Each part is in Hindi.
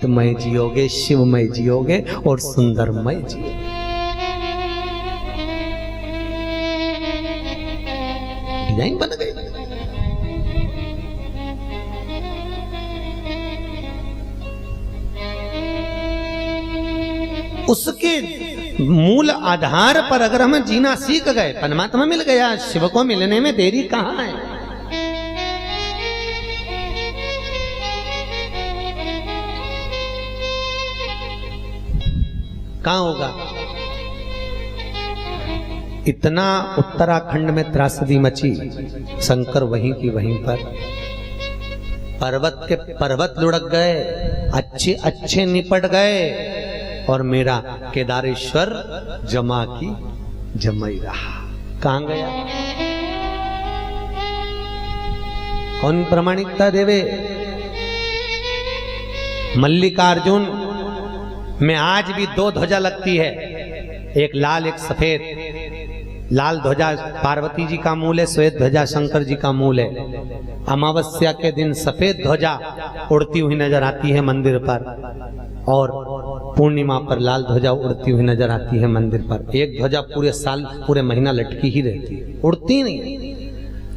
भक्तमय जियोगे, शिवमय जियोगे और सुंदरमय जियोगे। डिजाइन बन गई। उसके मूल आधार पर अगर हम जीना सीख गए, परमात्मा मिल गया, शिव को मिलने में देरी कहां है। कहां होगा? इतना उत्तराखंड में त्रासदी मची, शंकर वहीं की वहीं पर, पर्वत के पर्वत लुढ़क गए, अच्छे अच्छे निपट गए, और मेरा केदारेश्वर जमा की जमाई रहा। कहां गया? कौन प्रामाणिकता देवे? मल्लिकार्जुन में आज भी दो ध्वजा लगती है, एक लाल एक सफेद। लाल ध्वजा पार्वती जी का मूल है, श्वेत ध्वजा शंकर जी का मूल है। अमावस्या के दिन सफेद ध्वजा उड़ती हुई नजर आती है मंदिर पर, और पूर्णिमा पर लाल ध्वजा उड़ती हुई नजर आती है मंदिर पर। एक ध्वजा पूरे साल पूरे महीना लटकी ही रहती है, उड़ती नहीं।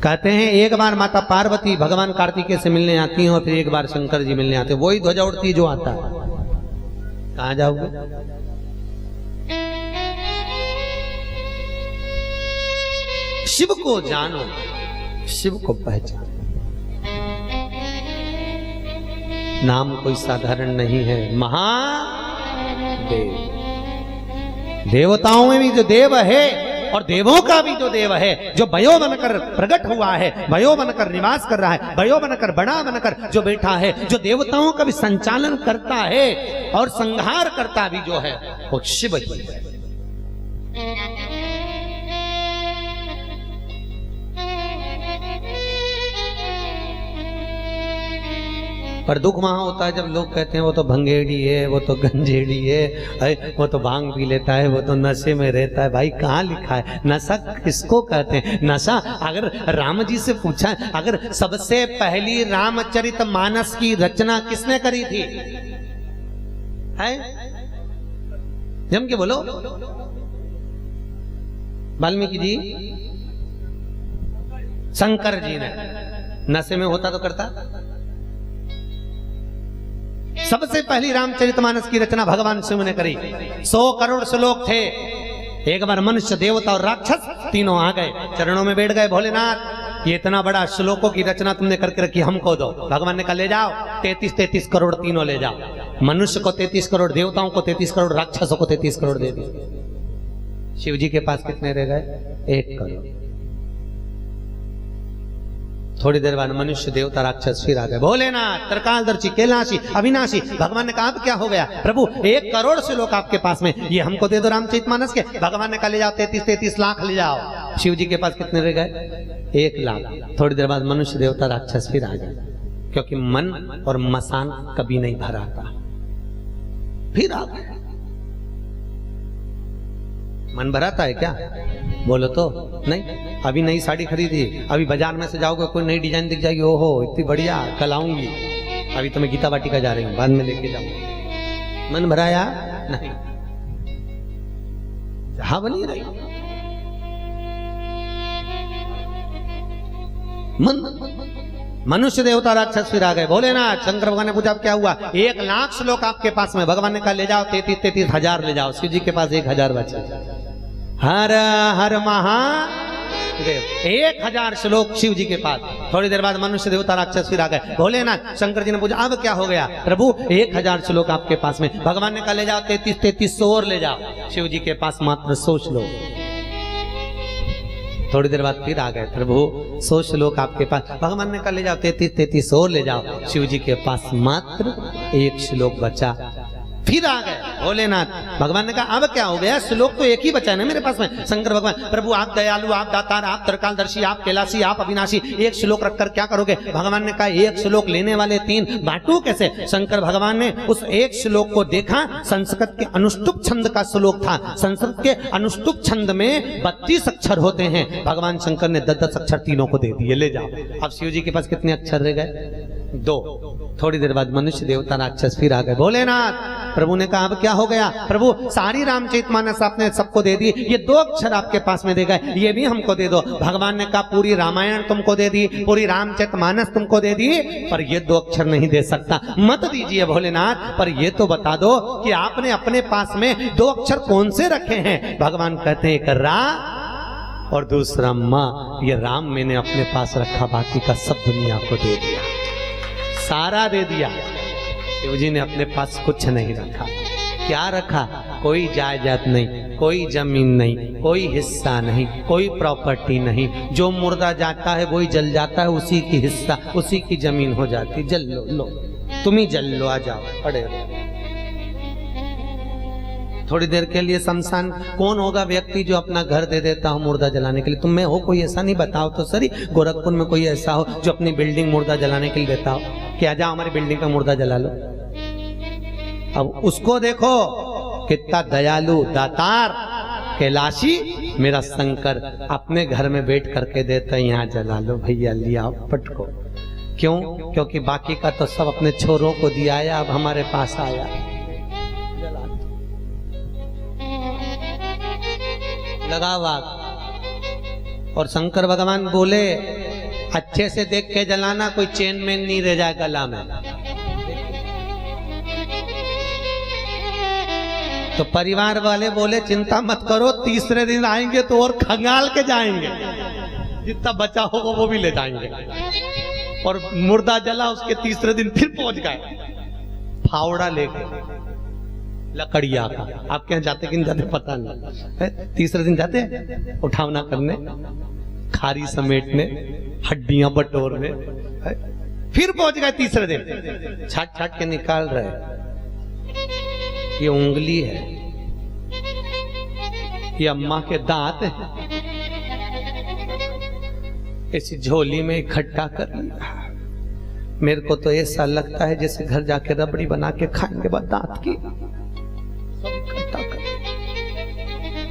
कहते हैं एक बार माता पार्वती भगवान कार्तिकेय से मिलने आती हैं, और फिर एक बार शंकर जी मिलने आते हैं, वही ध्वजा उड़ती जो आता है। कहां जाओगे? शिव को जानो, शिव को पहचानो। नाम कोई साधारण नहीं है, महादेव। देवताओं में भी जो देव है और देवों का भी जो देव है, जो भयो बनकर प्रकट हुआ है, भयो बनकर निवास कर रहा है, भयो बनकर बड़ा बनकर जो बैठा है, जो देवताओं का भी संचालन करता है और संहार करता भी जो है, वो शिव ही है। पर दुख वहां होता है जब लोग कहते हैं वो तो भंगेड़ी है, वो तो गंजेड़ी है, वो तो भांग पी लेता है, वो तो नशे में रहता है। भाई कहाँ लिखा है? नशा किसको कहते हैं? नशा अगर राम जी से पूछा, अगर सबसे पहली रामचरितमानस की रचना किसने करी थी? है जम के बोलो। वाल्मीकि जी, शंकर जी ने। नशे में होता तो करता। सबसे पहली रामचरितमानस की रचना भगवान शिव ने करी। 100 करोड़ श्लोक थे। एक बार मनुष्य, देवता और राक्षस तीनों आ गए, चरणों में बैठ गए। भोलेनाथ, ये इतना बड़ा श्लोकों की रचना तुमने करके रखी, हमको दो। भगवान ने कहा ले जाओ, 33 करोड़ तीनों ले जाओ। मनुष्य को 33 करोड़, देवताओं को 33 करोड़, राक्षसों को 33 करोड़ दे दिए। शिव जी के पास कितने रह गए? 1 करोड़। थोड़ी देर बाद मनुष्य, देवता, राक्षस फिर आ गए। भोलेनाथ, त्रिकालदर्शी, कैलाशी, अविनाशी। भगवान ने कहा अब क्या हो गया? प्रभु 1 करोड़ श्लोक आपके पास में, ये हमको दे दो रामचरितमानस के। भगवान ने कहा ले जाओ, 33 लाख ले जाओ। शिव जी के पास कितने रह गए? 1 लाख। थोड़ी देर बाद मनुष्य, देवता, राक्षस फिर आ गए, क्योंकि मन और मसान कभी नहीं भरा था। फिर आ गए। मन भराता है क्या? बोलो तो नहीं। अभी नई साड़ी खरीदी, अभी बाजार में से जाओगे कोई नई डिजाइन दिख जाएगी, ओहो इतनी बढ़िया, कल आऊंगी। अभी तो मैं गीता वाटिका जा रही हूँ, बाद में लेके जाऊंगी। मन भराया नहीं, जहां बनी रही मन। मनुष्य, देवता, राक्षस फिर आ गए। भोलेनाथ, शंकर भगवान ने पूछा अब क्या हुआ? 1 लाख श्लोक आपके पास में। भगवान ने कहा ले जाओ, 33 हजार ले जाओ। शिव जी के पास 1000 बचे। हर हर महादेव। 1000 श्लोक शिव जी के पास। थोड़ी देर बाद मनुष्य, देवता, राक्षस फिर आ गए। भोलेनाथ, शंकर जी ने पूछा अब क्या हो गया? प्रभु 1000 श्लोक आपके पास में। भगवान ने कहा ले जाओ, 33 और ले जाओ। शिव जी के पास मात्र 100 श्लोक। थोड़ी देर बाद फिर आ गए। प्रभु 100 श्लोक आपके पास। भगवान ने कहा ले जाओ, 33 और ले जाओ। शिव जी के पास मात्र 1 श्लोक बचा। फिर आ गए भोलेनाथ। भगवान ने कहा अब क्या हो गया? श्लोक तो एक ही बचा है ना मेरे पास में। शंकर भगवान, प्रभु आप दयालु, आप दातार, आप त्रिकालदर्शी, आप कैलाशी, आप अविनाशी, 1 श्लोक रखकर क्या करोगे? भगवान ने कहा 1 श्लोक लेने वाले 3 बांटू कैसे? शंकर भगवान ने उस 1 श्लोक को देखा, संस्कृत के अनुष्टुप छंद का श्लोक था। संस्कृत के अनुष्टुप छंद में 32 अक्षर होते हैं। भगवान शंकर ने 10 अक्षर तीनों को दे दिए, ले जाओ। अब शिव जी के पास कितने अक्षर रह गए? 2। थोड़ी देर बाद मनुष्य देवता राक्षस फिर आ गए। भोलेनाथ, प्रभु ने कहा अब क्या हो गया? प्रभु सारी रामचरितमानस आपने सबको दे दी, ये 2 अक्षर आपके पास में दे गए, ये भी हमको दे दो। भगवान ने कहा पूरी रामायण तुमको दे दी, पूरी रामचरितमानस तुमको दे दी, पर ये 2 अक्षर नहीं दे सकता। मत दीजिए भोलेनाथ, पर ये तो बता दो कि आपने अपने पास में 2 अक्षर कौन से रखे हैं? भगवान कहते हैं एक रा और दूसरा माँ। ये राम मैंने अपने पास रखा, बाकी का सब दुनिया को दे दिया, सारा दे दिया। शिव जी ने अपने पास कुछ नहीं रखा। क्या रखा? कोई जायदाद नहीं, कोई जमीन नहीं, कोई हिस्सा नहीं, कोई प्रॉपर्टी नहीं। जो मुर्दा जाता है वही जल जाता है, उसी की हिस्सा, उसी की जमीन हो जाती। जल लो, लो तुम ही जल लो, आ जाओ, पड़े रहो। थोड़ी देर के लिए शमशान। कौन होगा व्यक्ति जो अपना घर दे देता हो मुर्दा जलाने के लिए? तुम में हो कोई ऐसा? नहीं बताओ तो सही। गोरखपुर में कोई ऐसा हो जो अपनी बिल्डिंग मुर्दा जलाने के लिए देता हो कि आ जाओ हमारी बिल्डिंग का मुर्दा जला लो? अब उसको देखो कितना दयालु, दातार, कैलाशी मेरा शंकर अपने घर में बैठ करके देता, यहाँ जला लो भैया, लिया पटको। क्यों? क्योंकि बाकी का तो सब अपने छोरों को दिया, अब हमारे पास आया। लगा वाग। और शंकर भगवान बोले अच्छे से देख के जलाना, कोई चेन में नहीं रह जाए गला में। तो परिवार वाले बोले चिंता मत करो, तीसरे दिन आएंगे तो और खंगाल के जाएंगे, जितना बचा होगा वो भी ले जाएंगे। और मुर्दा जला, उसके तीसरे दिन फिर पहुंच गए फावड़ा लेके, लकड़िया का। आप क्या जाते कि नहीं जाते पता नहीं, तीसरे दिन जाते उठावना करने, खारी समेटने, हड्डियां बटोरने। फिर पहुंच गए तीसरे दिन, छाट छाट के निकाल रहे। ये उंगली है, ये अम्मा के दांत है, ऐसी झोली में इकट्ठा कर लिया। मेरे को तो ऐसा लगता है जैसे घर जाके रबड़ी बना के खाएंगे बाद दांत की।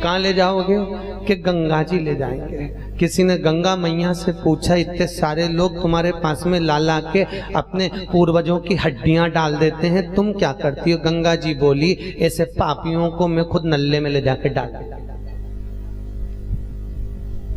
कहाँ ले जाओगे? कि गंगा जी ले जाएंगे। किसी ने गंगा मैया से पूछा, इतने सारे लोग तुम्हारे पास में ला ला के अपने पूर्वजों की हड्डियां डाल देते हैं, तुम क्या करती हो? गंगा जी बोली ऐसे पापियों को मैं खुद नल्ले में ले जाके डाल।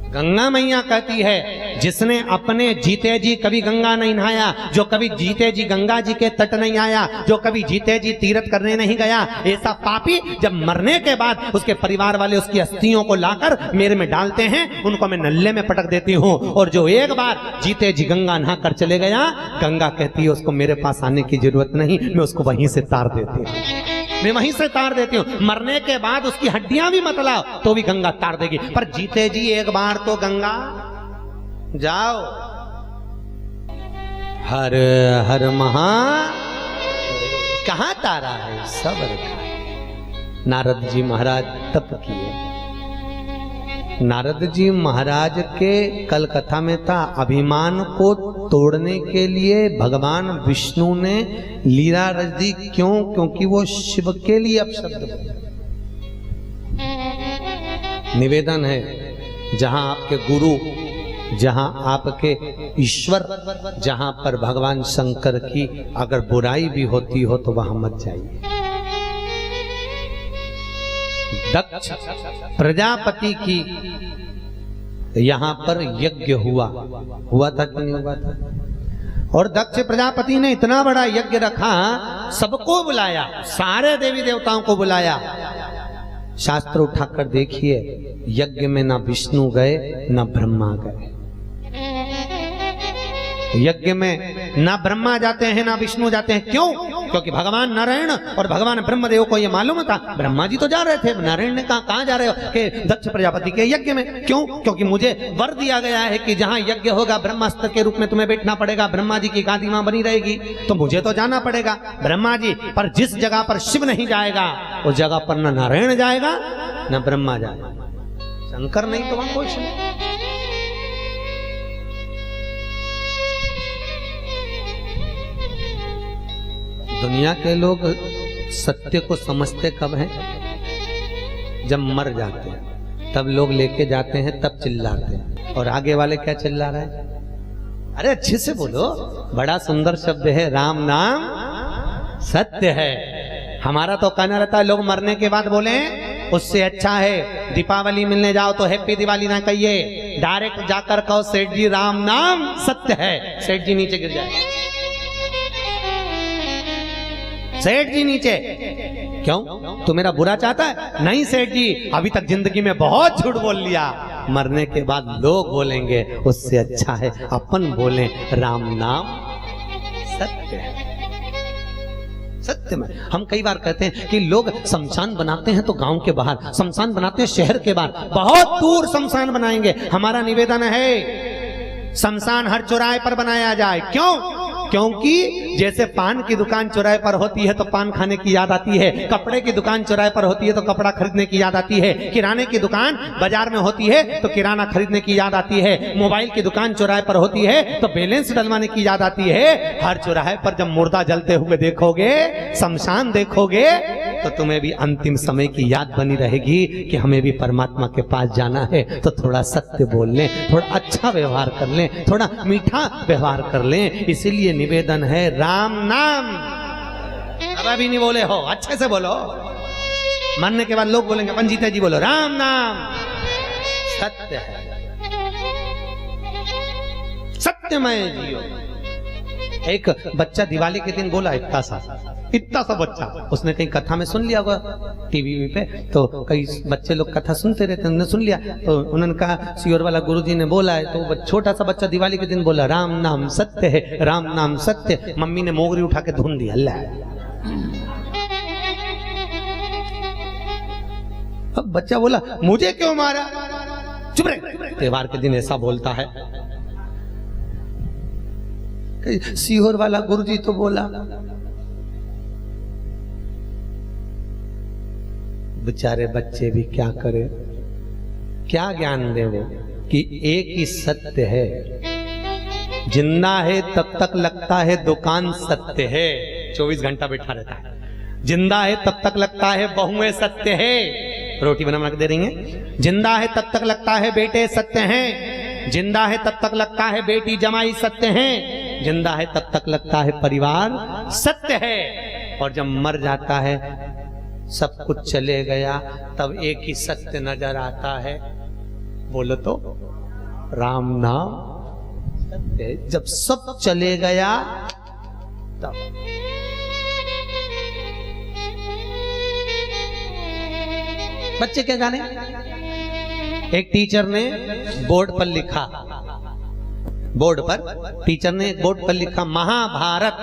गंगा मैया कहती है जिसने अपने जीते जी कभी गंगा नहीं नहाया, जो कभी जीते जी गंगा जी के तट नहीं आया, जो कभी जीते जी तीर्थ करने नहीं गया, ऐसा पापी जब मरने के बाद उसके परिवार वाले उसकी अस्थियों को लाकर मेरे में डालते हैं, उनको मैं नल्ले में पटक देती हूँ। और जो एक बार जीते जी गंगा नहा कर चले गया, गंगा कहती है उसको मेरे पास आने की जरूरत नहीं, मैं उसको वहीं से तार देती हूँ, मैं वहीं से तार देती हूँ। मरने के बाद उसकी हड्डियां भी मत लाओ तो भी गंगा तार देगी, पर जीते जी एक बार तो गंगा जाओ। हर हर महा कहाँ तारा है सब रखा है। नारद जी महाराज तप किए। नारद जी महाराज के कल कथा में था, अभिमान को तोड़ने के लिए भगवान विष्णु ने लीला रच दी। क्यों? क्योंकि वो शिव के लिए अपशब्द। निवेदन है, जहां आपके गुरु, जहां आपके ईश्वर, जहां पर भगवान शंकर की अगर बुराई भी होती हो तो वहां मत जाइए। दक्ष प्रजापति की यहां पर यज्ञ हुआ था कि नहीं हुआ था? और दक्ष प्रजापति ने इतना बड़ा यज्ञ रखा, सबको बुलाया, सारे देवी देवताओं को बुलाया। शास्त्र उठाकर देखिए, यज्ञ में ना विष्णु गए ना ब्रह्मा गए। यज्ञ में ना ब्रह्मा जाते हैं ना विष्णु जाते हैं। क्यों? क्योंकि भगवान नारायण और भगवान ब्रह्मदेव को यह मालूम था, ब्रह्मा जी तो जा रहे थे, नारायण ने कहा कहां जा रहे हो? कि दक्ष प्रजापति के यज्ञ में। क्यों? क्योंकि मुझे वर दिया गया है कि जहां यज्ञ होगा ब्रह्मास्त्र के रूप में तुम्हें बैठना पड़ेगा, ब्रह्मा जी की गादी वहां बनी रहेगी, तो मुझे तो जाना पड़ेगा। ब्रह्मा जी पर जिस जगह पर शिव नहीं जाएगा उस जगह पर न नारायण जाएगा न ब्रह्मा जाएगा। शंकर नहीं तो वहां कुछ नहीं। दुनिया के लोग सत्य को समझते कब हैं? जब मर जाते हैं, तब लोग लेके जाते हैं, तब चिल्लाते हैं। और आगे वाले क्या चिल्ला रहे हैं? अरे अच्छे से बोलो, बड़ा सुंदर शब्द है राम नाम सत्य है। हमारा तो कहना रहता है लोग मरने के बाद बोले उससे अच्छा है दीपावली मिलने जाओ तो हैप्पी दिवाली ना कहिए, डायरेक्ट जाकर कहो सेठ जी राम नाम सत्य है, सेठ जी नीचे गिर जाए, सेठ जी नीचे। क्यों, तू मेरा बुरा चाहता है? नहीं सेठ जी, अभी तक जिंदगी में बहुत झूठ बोल लिया, मरने के बाद लोग बोलेंगे उससे अच्छा है अपन बोले राम नाम सत्य है। सत्य में हम कई बार कहते हैं कि लोग शमशान बनाते हैं तो गांव के बाहर, शमशान बनाते हैं शहर के बाहर, बहुत दूर शमशान बनाएंगे। हमारा निवेदन है शमशान हर चौराहे पर बनाया जाए। क्यों? क्योंकि जैसे पान की दुकान चौराहे पर होती है तो पान खाने की याद आती है, कपड़े की दुकान चौराहे पर होती है तो कपड़ा खरीदने की याद आती है, किराने की दुकान बाजार में होती है तो किराना खरीदने की याद आती है, मोबाइल की दुकान चौराहे पर होती है तो बैलेंस डलवाने की याद आती है। हर चौराहे पर जब मुर्दा जलते हुए देखोगे, शमशान देखोगे, तो तुम्हें भी अंतिम समय की याद बनी रहेगी कि हमें भी परमात्मा के पास जाना है। तो थोड़ा सत्य बोल लें, थोड़ा अच्छा व्यवहार कर लें, थोड़ा मीठा व्यवहार कर लें। इसीलिए निवेदन है राम नाम। अब अभी नहीं बोले हो, अच्छे से बोलो, मरने के बाद लोग बोलेंगे अपन जीते जी बोलो राम नाम सत्य है, सत्यमय जियो। एक बच्चा दिवाली के दिन बोला, इतना सा बच्चा, उसने कहीं कथा में सुन लिया होगा टीवी पे, तो कई बच्चे लोग कथा सुनते रहते, उन्होंने सुन लिया तो उन्होंने कहा सियोर वाला गुरुजी ने बोला है, तो छोटा सा बच्चा दिवाली के दिन बोला राम नाम सत्य है, राम नाम सत्य। मम्मी ने मोगरी उठा के धुन दी, अल्लाह। अब बच्चा बोला मुझे क्यों मारा? चुप रहे, त्योहार के दिन ऐसा बोलता है। सिहोर वाला गुरुजी तो बोला। बेचारे बच्चे भी क्या करे, क्या ज्ञान दे वो कि एक ही सत्य है, जिंदा है तब तक लगता है दुकान सत्य है, 24 घंटा बैठा रहता है, जिंदा है तब तक लगता है बहुएं सत्य है, रोटी बना के दे रही हैं, जिंदा है तब तक लगता है बेटे सत्य हैं, जिंदा है तब तक लगता है बेटी जमाई सत्य हैं, जिंदा है तब तक लगता है परिवार सत्य है, और जब मर जाता है सब कुछ चले गया तब एक ही सत्य नजर आता है, बोलो तो राम नाम सत्य है। जब सब चले गया तब बच्चे क्या जाने, एक टीचर ने बोर्ड पर लिखा, बोर्ड पर टीचर ने बोर्ड पर लिखा महाभारत,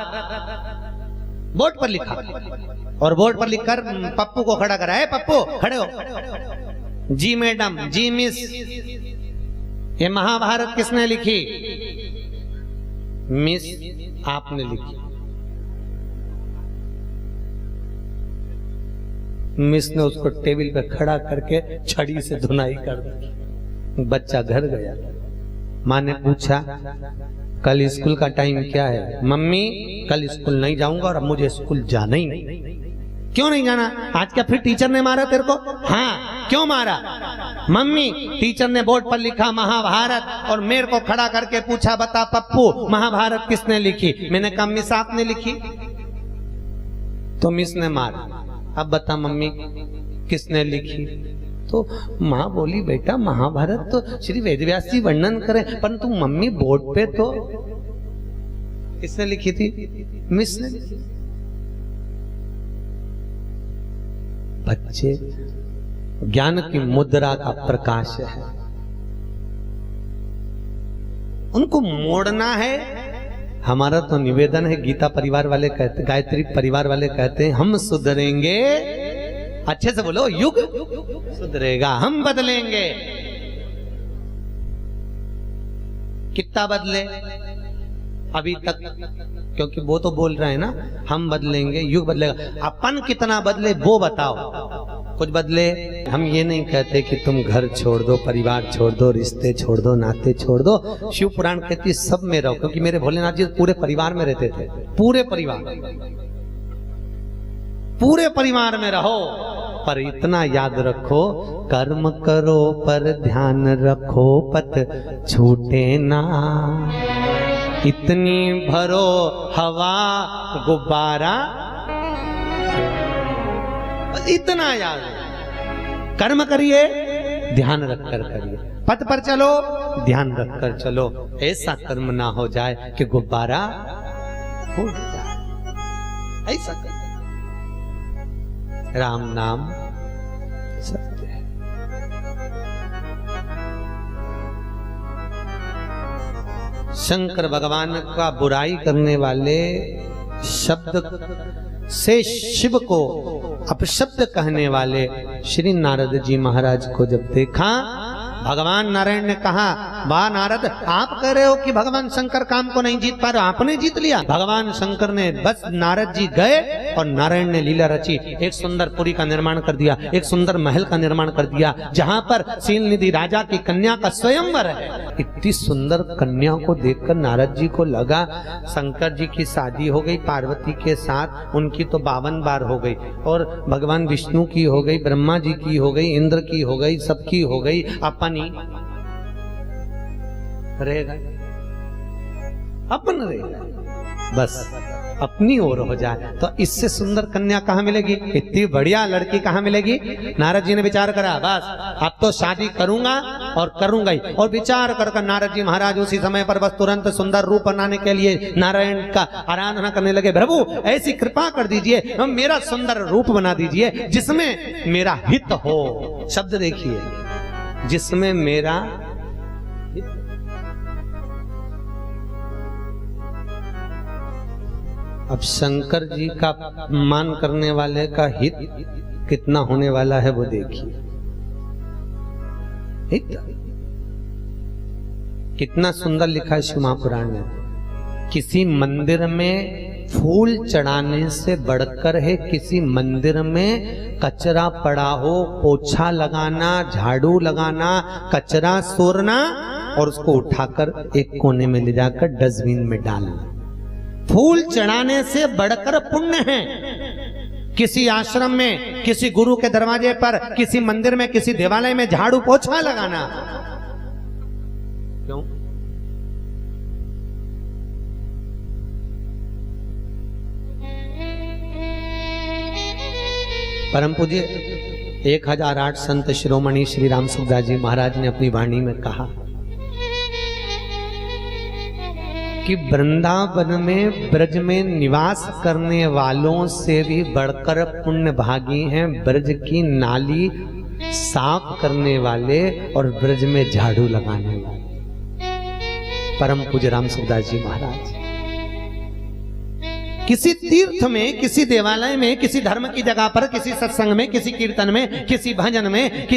बोर्ड पर लिखा, और बोर्ड पर लिखकर पप्पू को खड़ा करा है, पप्पू खड़े हो, जी मैडम, जी मिस, ये महाभारत किसने लिखी? मिस आपने लिखी। मिस ने उसको टेबल पे खड़ा करके छड़ी से धुनाई कर दी। बच्चा घर गया, माँ ने पूछा कल स्कूल का टाइम क्या है? मम्मी कल स्कूल नहीं जाऊंगा और अब मुझे स्कूल जाना ही नहीं। क्यों नहीं जाना? आज क्या फिर टीचर ने मारा तेरे को? हाँ, क्यों मारा? मम्मी टीचर ने बोर्ड पर लिखा महाभारत और मेरे को खड़ा करके पूछा बता पप्पू महाभारत किसने लिखी? मैंने कहा मिस आपने लिखी, तो मिस ने मारा। अब बता मम्मी किसने लिखी? तो माँ बोली बेटा महाभारत तो श्री वेदव्यास जी वर्णन करें, परंतु मम्मी बोर्ड पे तो किसने लिखी थी? मिस ने। बच्चे ज्ञान की मुद्रा का प्रकाश है, उनको मोड़ना है। हमारा तो निवेदन है, गीता परिवार वाले कहते, गायत्री परिवार वाले कहते हैं हम सुधरेंगे, अच्छे से बोलो, युग सुधरेगा, हम बदलेंगे। कितना बदले अभी तक? क्योंकि वो तो बोल रहे हैं ना हम बदलेंगे, युग बदलेगा। अपन कितना बदले वो बताओ। कुछ बदले? हम ये नहीं कहते कि तुम घर छोड़ दो, परिवार छोड़ दो, रिश्ते छोड़ दो, नाते छोड़ दो। शिव पुराण कहती है सब में रहो, क्योंकि मेरे भोलेनाथ जी पूरे परिवार में रहते थे। पूरे परिवार में रहो, पर इतना याद रखो कर्म करो पर ध्यान रखो पत छूटे ना। इतनी भरो हवा गुब्बारा, इतना याद। कर्म करिए ध्यान रखकर करिए, पथ पर चलो ध्यान रखकर चलो, ऐसा कर्म ना हो जाए कि गुब्बारा फूट जाए। ऐसा कर, राम नाम सत्य है। शंकर भगवान का बुराई करने वाले शब्द से शिव को अपशब्द कहने वाले श्री नारद जी महाराज को जब देखा, भगवान नारायण ने कहा, वाह नारद, आप कह रहे हो कि भगवान शंकर काम को नहीं जीत पा रहे, आपने जीत लिया। भगवान शंकर ने बस, नारद जी गए और नारायण ने लीला रची, एक सुंदर पुरी का निर्माण कर दिया, एक सुंदर महल का निर्माण कर दिया, जहां पर शीलनिधि राजा की कन्या का स्वयंवर है। इतनी सुंदर कन्या को देखकर नारद जी को लगा शंकर जी की शादी हो गई पार्वती के साथ, उनकी तो 52 बार हो गई, और भगवान विष्णु की हो गई, ब्रह्मा जी की हो गई, इंद्र की हो गई, सबकी हो गई, अपन रहेगा, अपन रहेगा, बस अपनी ओर हो जाए तो इससे सुंदर कन्या कहां मिलेगी, इतनी बढ़िया लड़की कहां मिलेगी। नारद जी ने विचार करा, बस अब तो शादी करूंगा और करूंगा ही। और विचार कर नारद जी महाराज उसी समय पर बस तुरंत सुंदर रूप बनाने के लिए नारायण का आराधना करने लगे। प्रभु ऐसी कृपा कर दीजिए, मेरा सुंदर रूप बना दीजिए जिसमें मेरा हित हो। शब्द देखिए, जिसमें मेरा हित। अब शंकर जी का मान करने वाले का हित कितना होने वाला है वो देखिए। हित कितना सुंदर लिखा है शिव महापुराण में, किसी मंदिर में फूल चढ़ाने से बढ़कर है किसी मंदिर में कचरा पड़ा हो, पोछा लगाना, झाड़ू लगाना, कचरा सोरना और उसको उठाकर एक कोने में ले जाकर डस्टबिन में डालना। फूल चढ़ाने से बढ़कर पुण्य है किसी आश्रम में, किसी गुरु के दरवाजे पर, किसी मंदिर में, किसी देवालय में झाड़ू पोछा लगाना। क्यों? परम पूज्य 1008 संत शिरोमणि श्री राम सुखदास जी महाराज ने अपनी वाणी में कहा कि वृंदावन में ब्रज में निवास करने वालों से भी बढ़कर पुण्य भागी हैं ब्रज की नाली साफ करने वाले और ब्रज में झाड़ू लगाने वाले। परम पूज्य राम सुखदास जी महाराज किसी तीर्थ में, किसी देवालय में, किसी धर्म की जगह पर, किसी सत्संग में, किसी कीर्तन में, किसी भजन में,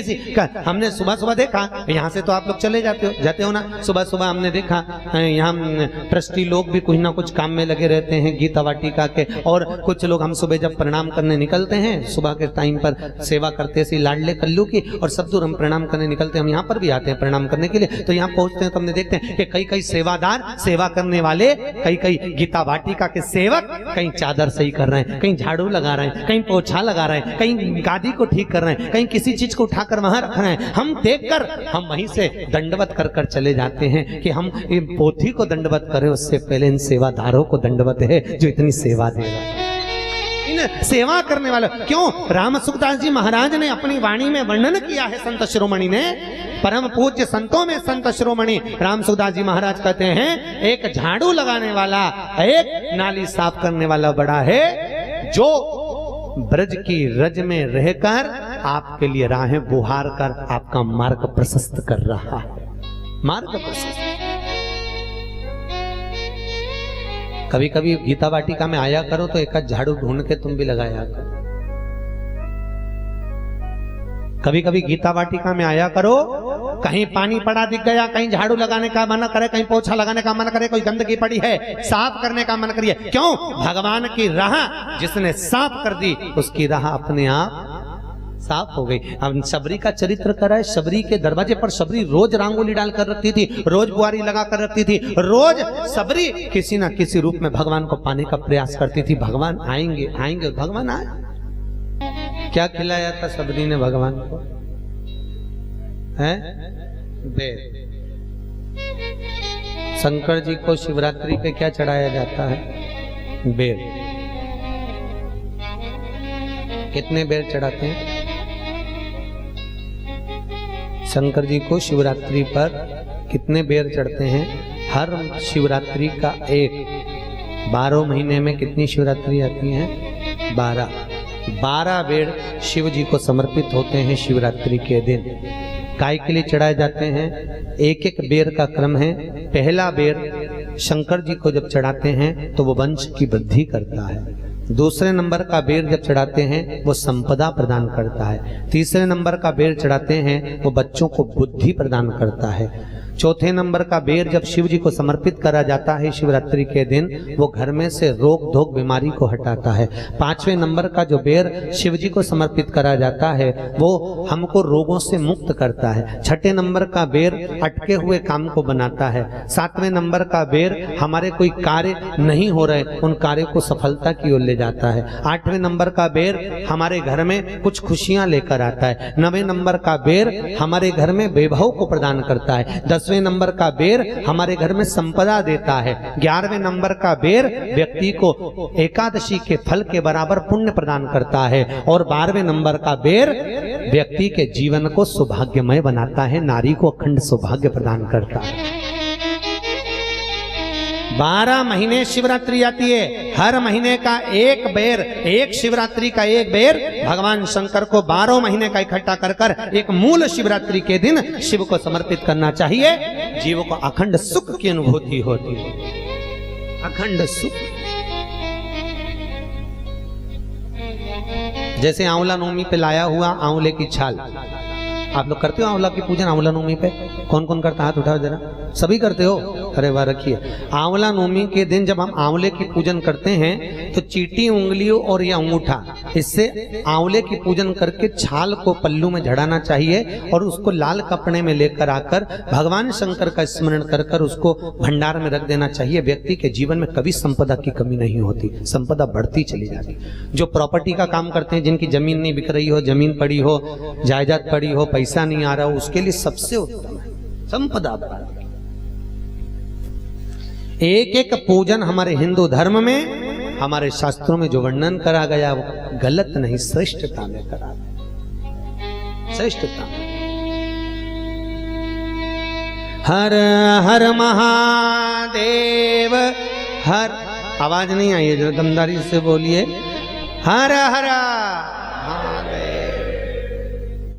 हमने सुबह सुबह देखा, यहाँ से तो आप लोग चले जाते हो ना, सुबह सुबह हमने देखा यहाँ ट्रस्टी लोग भी कुछ ना कुछ काम में लगे रहते हैं गीता वाटिका के। और कुछ लोग, हम सुबह जब प्रणाम करने निकलते हैं, सुबह के टाइम पर सेवा करते सी लाडले कल्लू की, और सब दूर हम प्रणाम करने निकलते हैं, हम यहाँ पर भी आते हैं प्रणाम करने के लिए। तो यहाँ पहुंचते हैं तो हमने देखते हैं कि कई सेवादार, सेवा करने वाले, कई गीता वाटिका के सेवक कहीं चादर सही कर रहे हैं, कहीं झाड़ू लगा रहे हैं, कहीं पोछा लगा रहे हैं, कहीं गादी को ठीक कर रहे हैं, कहीं किसी चीज को उठाकर वहां रख रहे हैं। हम देखकर हम वहीं से दंडवत कर चले जाते हैं कि हम इन पोथी को दंडवत करें, उससे पहले इन सेवादारों को दंडवत है जो इतनी सेवा दे रहे हैं, इन सेवा करने वाले। क्यों? राम सुखदास जी महाराज ने अपनी वाणी में वर्णन किया है, संत शिरोमणि ने, परम पूज्य संतों में संत शिरोमणि राम सुखदास जी महाराज कहते हैं, एक झाड़ू लगाने वाला, एक नाली साफ करने वाला बड़ा है जो ब्रज की रज में रहकर आपके लिए राहें बुहार कर आपका मार्ग प्रशस्त कर रहा है। मार्ग प्रशस्त। कभी कभी गीता वाटिका में आया करो तो एक झाड़ू ढूंढ के तुम भी लगाया करो। कभी कभी गीता वाटिका में आया करो, कहीं पानी पड़ा दिख गया, कहीं झाड़ू लगाने का मन करे, कहीं पोछा लगाने का मन करे, कोई गंदगी पड़ी है साफ करने का मन करिए। क्यों? भगवान की राह जिसने साफ कर दी उसकी राह अपने आप साफ हो गई। अब शबरी का चरित्र करा है, शबरी के दरवाजे पर शबरी रोज रंगोली डाल कर रखती थी, रोज बुआरी लगा कर रखती थी, रोज शबरी किसी ना किसी रूप में भगवान को पाने का प्रयास करती थी। भगवान आएंगे आएंगे, भगवान आए। क्या खिलाया था शबरी ने भगवान को? है शंकर जी को शिवरात्रि पे क्या चढ़ाया जाता है? बेर। कितने बेर चढ़ाते हैं शंकर जी को शिवरात्रि पर? कितने बेर चढ़ते हैं? हर शिवरात्रि का एक। 12 महीने में कितनी शिवरात्रि आती हैं? 12 बेर शिव जी को समर्पित होते हैं शिवरात्रि के दिन। काय के लिए चढ़ाए जाते हैं? एक एक बेर का क्रम है। पहला बेर शंकर जी को जब चढ़ाते हैं तो वो वंश की वृद्धि करता है। दूसरे नंबर का बेर जब चढ़ाते हैं वो संपदा प्रदान करता है। तीसरे नंबर का बेर चढ़ाते हैं वो बच्चों को बुद्धि प्रदान करता है। चौथे नंबर का बेर जब शिव जी को समर्पित करा जाता है शिवरात्रि के दिन, वो घर में से रोग धोक बीमारी को हटाता है। 5वें नंबर का जो बेर शिव जी को समर्पित करा जाता है वो हमको रोगों से मुक्त करता है। 6ठे नंबर का बेर अटके हुए काम को बनाता है। 7वें नंबर का बेर हमारे कोई कार्य नहीं हो रहे उन कार्य को सफलता की ओर ले जाता है। 8वें नंबर का बेर हमारे घर में कुछ खुशियां लेकर आता है। 9वें नंबर का बेर हमारे घर में वैभव को प्रदान करता है। 10वें नंबर का बेर हमारे घर में संपदा देता है। 11वें नंबर का बेर व्यक्ति को एकादशी के फल के बराबर पुण्य प्रदान करता है। और 12वें नंबर का बेर व्यक्ति के जीवन को सौभाग्यमय बनाता है, नारी को अखंड सौभाग्य प्रदान करता है। 12 महीने शिवरात्रि आती है। हर महीने का एक बेर, एक शिवरात्रि का एक बेर भगवान शंकर को 12 महीने का इकट्ठा कर कर एक मूल शिवरात्रि के दिन शिव को समर्पित करना चाहिए। जीव को अखंड सुख की अनुभूति होती है, अखंड सुख। जैसे आंवला नवमी पे लाया हुआ आंवले की छाल, आप लोग करते हो आंवला की पूजन? आंवला नवमी पे कौन कौन करता है? हाथ उठाओ जरा। सभी करते हो? अरे वाह, रखिए। आंवला नवमी के दिन जब हम आंवले की पूजन करते हैं तो चीटी उंगलियों और यह अंगूठा, इससे आंवले की पूजन करके छाल को पल्लू में झड़ाना चाहिए और उसको लाल कपड़े में लेकर आकर भगवान शंकर का स्मरण कर कर उसको भंडार में रख देना चाहिए। व्यक्ति के जीवन में कभी संपदा की कमी नहीं होती, संपदा बढ़ती चली जाती। जो प्रॉपर्टी का काम करते हैं, जिनकी जमीन नहीं बिक रही हो, जमीन पड़ी हो, जायदाद पड़ी हो, पैसा नहीं आ रहा हो, उसके लिए सबसे उत्तम है संपदा। एक एक पूजन हमारे हिंदू धर्म में, हमारे शास्त्रों में जो वर्णन करा गया वो गलत नहीं, श्रेष्ठता में करा गया, श्रेष्ठता। हर हर महादेव हर, आवाज नहीं आई है, जो दमदारी से बोलिए। हर हर